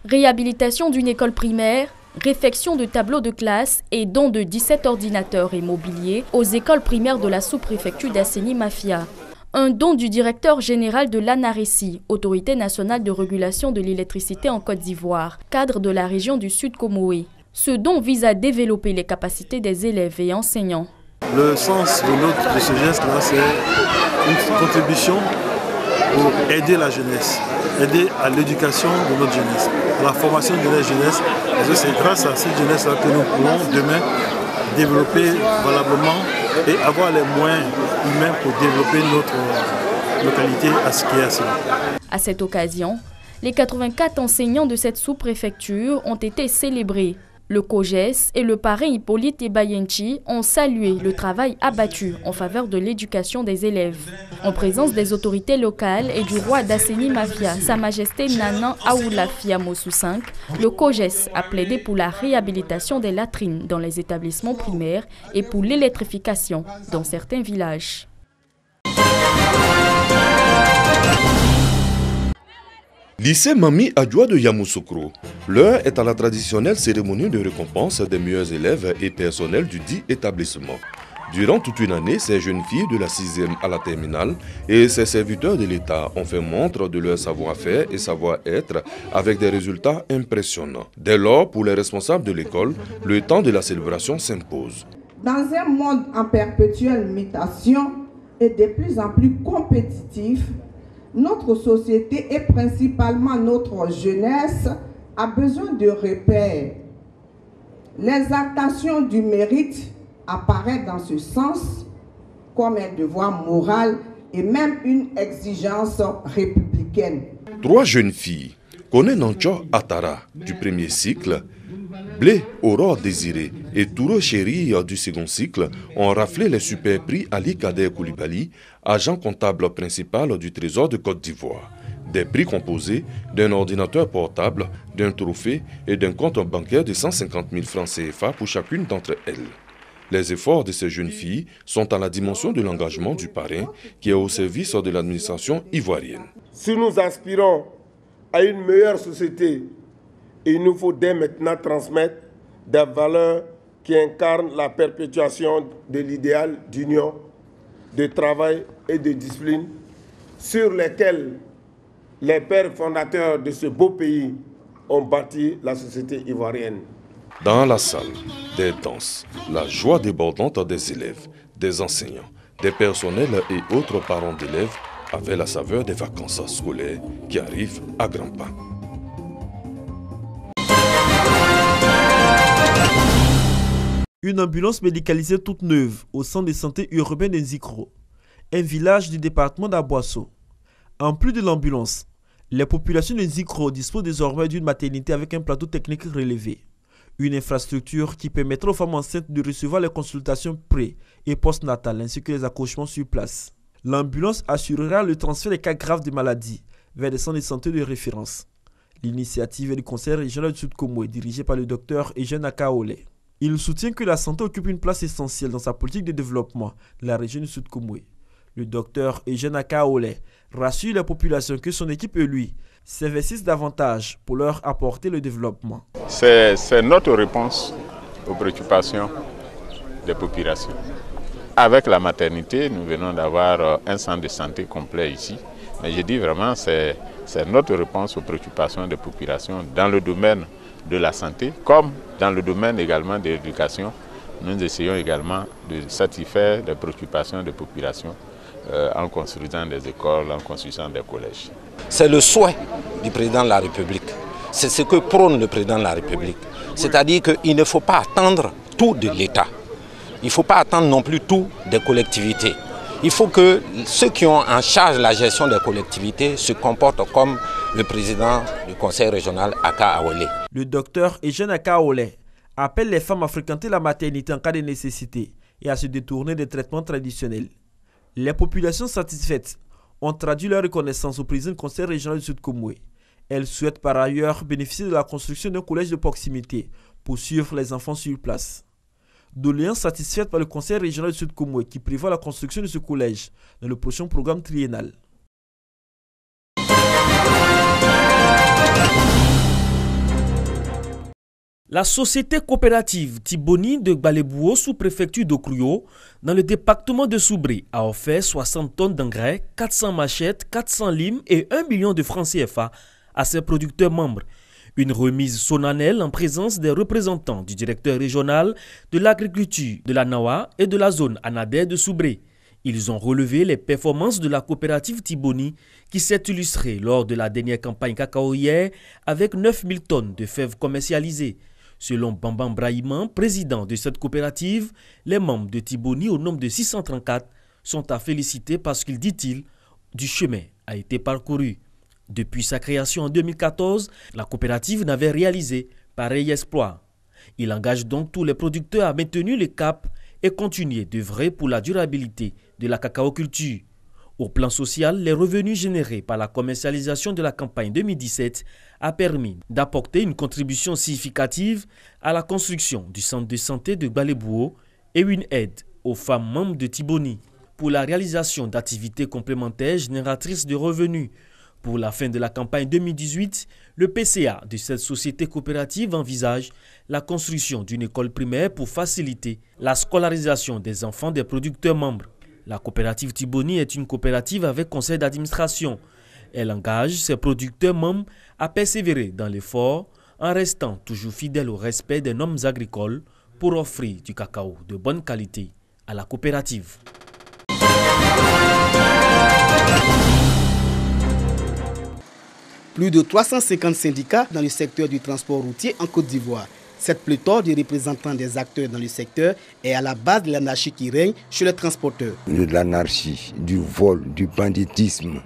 Réhabilitation d'une école primaire, réfection de tableaux de classe et don de 17 ordinateurs et mobilier aux écoles primaires de la sous-préfecture d'Asséni-Mafia. Un don du directeur général de l'ANARECI, Autorité nationale de régulation de l'électricité en Côte d'Ivoire, cadre de la région du Sud Comoé. Ce don vise à développer les capacités des élèves et enseignants. Le sens de ce geste-là, c'est une contribution pour aider la jeunesse, aider à l'éducation de notre jeunesse, à la formation de la jeunesse. Parce que c'est grâce à cette jeunesse-là que nous pourrons demain développer valablement et avoir les moyens humains pour développer notre localité à ce qui est à cela. À cette occasion, les 84 enseignants de cette sous-préfecture ont été célébrés. Le COGES et le parrain Hippolyte Ebayenchi ont salué le travail abattu en faveur de l'éducation des élèves. En présence des autorités locales et du roi d'Asséni-Mafia, Sa Majesté Nanan Aoulafia Mossou V, le COGES a plaidé pour la réhabilitation des latrines dans les établissements primaires et pour l'électrification dans certains villages. Lycée Mami Adjoua de Yamoussoukro. L'heure est à la traditionnelle cérémonie de récompense des meilleurs élèves et personnels du dit établissement. Durant toute une année, ces jeunes filles de la 6e à la terminale et ces serviteurs de l'État ont fait montre de leur savoir-faire et savoir-être avec des résultats impressionnants. Dès lors, pour les responsables de l'école, le temps de la célébration s'impose. Dans un monde en perpétuelle mutation et de plus en plus compétitif, notre société et principalement notre jeunesse a besoin de repères. L'exaltation du mérite apparaît dans ce sens comme un devoir moral et même une exigence républicaine. 3 jeunes filles, Kone Nancho Atara du premier cycle, Blé Aurore Désiré et Touro Chéri du second cycle ont raflé les super prix Ali Kader Koulibaly, agent comptable principal du Trésor de Côte d'Ivoire. Des prix composés d'un ordinateur portable, d'un trophée et d'un compte bancaire de 150 000 francs CFA pour chacune d'entre elles. Les efforts de ces jeunes filles sont à la dimension de l'engagement du parrain qui est au service de l'administration ivoirienne. Si nous aspirons à une meilleure société, il nous faut dès maintenant transmettre des valeurs qui incarnent la perpétuation de l'idéal d'union, de travail et de discipline sur lesquels les pères fondateurs de ce beau pays ont bâti la société ivoirienne. Dans la salle, des danses, la joie débordante des élèves, des enseignants, des personnels et autres parents d'élèves avaient la saveur des vacances scolaires qui arrivent à grands pas. Une ambulance médicalisée toute neuve au centre de santé urbain de Nzikro, un village du département d'Aboasso. En plus de l'ambulance, les populations de Nzikro disposent désormais d'une maternité avec un plateau technique relevé. Une infrastructure qui permettra aux femmes enceintes de recevoir les consultations pré- et post-natales ainsi que les accouchements sur place. L'ambulance assurera le transfert des cas graves de maladies vers des centres de santé de référence. L'initiative est du conseil régional du Sud Comoé dirigé par le docteur Eugène Akaole. Il soutient que la santé occupe une place essentielle dans sa politique de développement de la région du Sud Comoé. Le docteur Eugène Akaole rassure la population que son équipe et lui s'investissent davantage pour leur apporter le développement. C'est notre réponse aux préoccupations des populations. Avec la maternité, nous venons d'avoir un centre de santé complet ici. Mais je dis vraiment, c'est notre réponse aux préoccupations des populations dans le domaine de la santé, comme dans le domaine également de l'éducation. Nous essayons également de satisfaire les préoccupations des populations en construisant des écoles, en construisant des collèges. C'est le souhait du président de la République. C'est ce que prône le président de la République. C'est-à-dire qu'il ne faut pas attendre tout de l'État. Il ne faut pas attendre non plus tout des collectivités. Il faut que ceux qui ont en charge la gestion des collectivités se comportent comme le président du conseil régional Akaole. Le docteur Eugène Akaole appelle les femmes à fréquenter la maternité en cas de nécessité et à se détourner des traitements traditionnels. Les populations satisfaites ont traduit leur reconnaissance au président du conseil régional du Sud Comoé. Elles souhaitent par ailleurs bénéficier de la construction d'un collège de proximité pour suivre les enfants sur place. Doléances satisfaites par le conseil régional du Sud Comoé qui prévoit la construction de ce collège dans le prochain programme triennal. La société coopérative Tiboni de Gbalébouo, sous-préfecture d'Okruyo, dans le département de Soubré, a offert 60 tonnes d'engrais, 400 machettes, 400 limes et 1 million de francs CFA à ses producteurs membres. Une remise solennelle en présence des représentants du directeur régional de l'agriculture de la Nawa et de la zone Anader de Soubré. Ils ont relevé les performances de la coopérative Tiboni qui s'est illustrée lors de la dernière campagne cacaoyère avec 9000 tonnes de fèves commercialisées. Selon Bambam Brahimman, président de cette coopérative, les membres de Tiboni au nombre de 634 sont à féliciter parce qu'il, dit-il, du chemin a été parcouru. Depuis sa création en 2014, la coopérative n'avait réalisé pareil exploit. Il engage donc tous les producteurs à maintenir le cap et continuer d'œuvrer pour la durabilité de la cacaoculture. Au plan social, les revenus générés par la commercialisation de la campagne 2017 a permis d'apporter une contribution significative à la construction du centre de santé de Gbalébouo et une aide aux femmes membres de Tiboni pour la réalisation d'activités complémentaires génératrices de revenus. Pour la fin de la campagne 2018, le PCA de cette société coopérative envisage la construction d'une école primaire pour faciliter la scolarisation des enfants des producteurs membres. La coopérative Tiboni est une coopérative avec conseil d'administration. Elle engage ses producteurs membres à persévérer dans l'effort en restant toujours fidèles au respect des normes agricoles pour offrir du cacao de bonne qualité à la coopérative. Plus de 350 syndicats dans le secteur du transport routier en Côte d'Ivoire. Cette pléthore de représentants des acteurs dans le secteur est à la base de l'anarchie qui règne chez les transporteurs. De l'anarchie, du vol, du banditisme.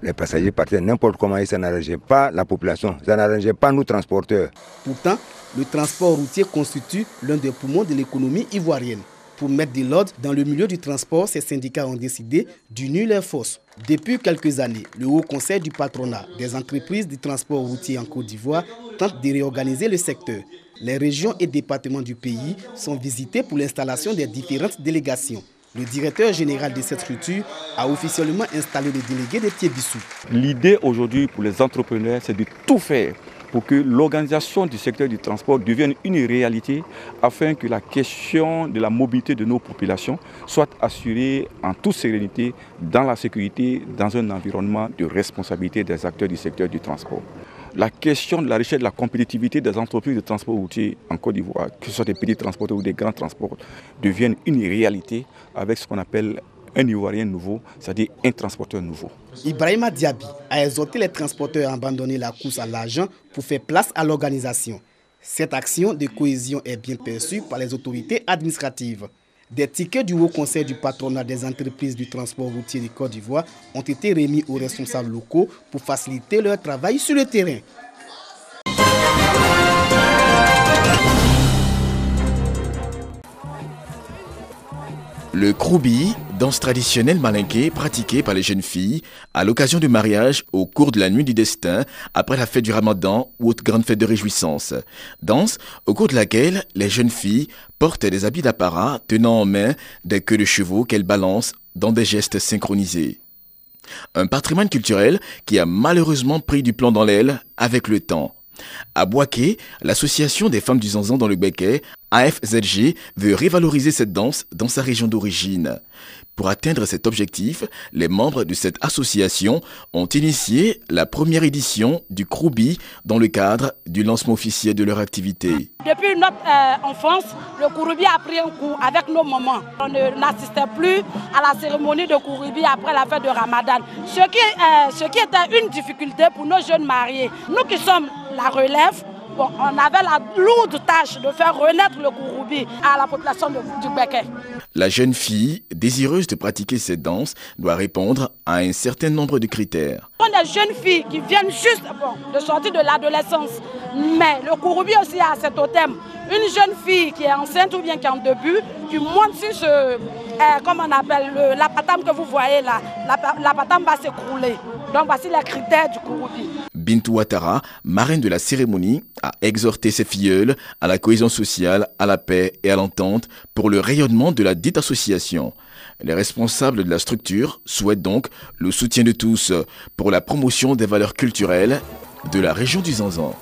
Les passagers partaient n'importe comment et ça n'arrangeait pas la population, ça n'arrangeait pas nous transporteurs. Pourtant, le transport routier constitue l'un des poumons de l'économie ivoirienne. Pour mettre de l'ordre dans le milieu du transport, ces syndicats ont décidé d'unir leurs forces. Depuis quelques années, le Haut Conseil du patronat des entreprises du transport routier en Côte d'Ivoire tente de réorganiser le secteur. Les régions et départements du pays sont visités pour l'installation des différentes délégations. Le directeur général de cette structure a officiellement installé le délégué de Tiébissou. L'idée aujourd'hui pour les entrepreneurs, c'est de tout faire pour que l'organisation du secteur du transport devienne une réalité afin que la question de la mobilité de nos populations soit assurée en toute sérénité, dans la sécurité, dans un environnement de responsabilité des acteurs du secteur du transport. La question de la richesse de la compétitivité des entreprises de transport routier en Côte d'Ivoire, que ce soit des petits transporteurs ou des grands transports, devienne une réalité avec ce qu'on appelle un Ivoirien nouveau, c'est-à-dire un transporteur nouveau. Ibrahima Diaby a exhorté les transporteurs à abandonner la course à l'argent pour faire place à l'organisation. Cette action de cohésion est bien perçue par les autorités administratives. Des tickets du Haut Conseil du patronat des entreprises du transport routier de Côte d'Ivoire ont été remis aux responsables locaux pour faciliter leur travail sur le terrain. Le kroubi, danse traditionnelle malinké pratiquée par les jeunes filles à l'occasion du mariage au cours de la nuit du destin après la fête du Ramadan ou autre grande fête de réjouissance. Danse au cours de laquelle les jeunes filles portent des habits d'apparat tenant en main des queues de chevaux qu'elles balancent dans des gestes synchronisés. Un patrimoine culturel qui a malheureusement pris du plomb dans l'aile avec le temps. À Bouaké, l'association des femmes du Zanzan dans le Béquet, AFZG, veut revaloriser cette danse dans sa région d'origine. Pour atteindre cet objectif, les membres de cette association ont initié la première édition du kroubi dans le cadre du lancement officiel de leur activité. Depuis notre enfance, le kroubi a pris un coup avec nos mamans. On n'assistait plus à la cérémonie de kroubi après la fête de Ramadan. Ce qui était une difficulté pour nos jeunes mariés. Nous qui sommes la relève, on avait la lourde tâche de faire renaître le kroubi à la population du Béquet. La jeune fille, désireuse de pratiquer cette danse, doit répondre à un certain nombre de critères. On a des jeunes filles qui viennent juste de sortir de l'adolescence, mais le kroubi aussi a cet totem. Une jeune fille qui est enceinte ou bien qui est en début, qui monte sur ce, comme on appelle, la patame que vous voyez là, la patame va s'écrouler. Donc voici les critères du kroubi. Bintou Ouattara, marraine de la cérémonie, a exhorté ses filleuls à la cohésion sociale, à la paix et à l'entente pour le rayonnement de la dite association. Les responsables de la structure souhaitent donc le soutien de tous pour la promotion des valeurs culturelles de la région du Zanzan.